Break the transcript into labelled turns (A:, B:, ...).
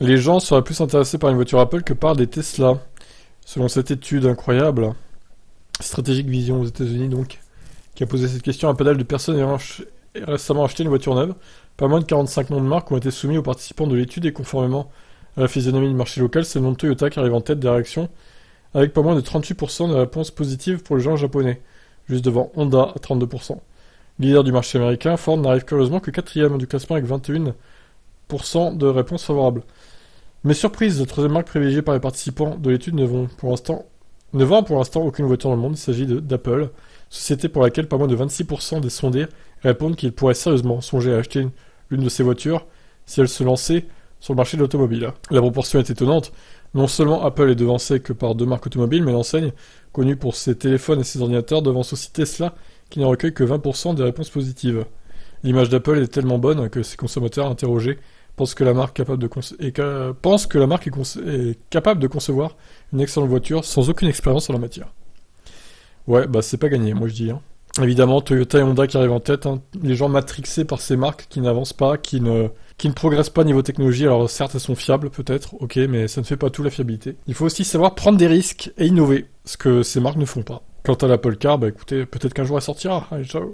A: Les gens seraient plus intéressés par une voiture Apple que par des Tesla. Selon cette étude incroyable, Strategic Vision aux États-Unis donc, qui a posé cette question à pas mal de personnes ayant récemment acheté une voiture neuve. Pas moins de 45 noms de marques ont été soumis aux participants de l'étude et conformément à la physionomie du marché local, c'est le nom de Toyota qui arrive en tête des réactions avec pas moins de 38% de réponses positives pour les gens japonais, juste devant Honda à 32%. Leader du marché américain, Ford n'arrive curieusement que quatrième du classement avec 21% de réponses favorables. Mais surprise, la troisième marque privilégiée par les participants de l'étude ne vend pour l'instant aucune voiture dans le monde. Il s'agit d'Apple, société pour laquelle pas moins de 26% des sondés répondent qu'ils pourraient sérieusement songer à acheter l'une de ces voitures si elle se lançait sur le marché de l'automobile. La proportion est étonnante. Non seulement Apple est devancé que par deux marques automobiles, mais l'enseigne, connue pour ses téléphones et ses ordinateurs, devance aussi Tesla, qui ne recueille que 20% des réponses positives. L'image d'Apple est tellement bonne que ses consommateurs interrogés pensent que la marque est capable de concevoir une excellente voiture sans aucune expérience en la matière. Ouais, bah c'est pas gagné, moi je dis. Hein. Évidemment, Toyota et Honda qui arrivent en tête, hein. Les gens matrixés par ces marques qui n'avancent pas, qui ne progressent pas niveau technologie. Alors certes, elles sont fiables peut-être, ok, mais ça ne fait pas tout la fiabilité. Il faut aussi savoir prendre des risques et innover, ce que ces marques ne font pas. Quant à l'Apple Car, bah écoutez, peut-être qu'un jour elle sortira. Allez, ciao.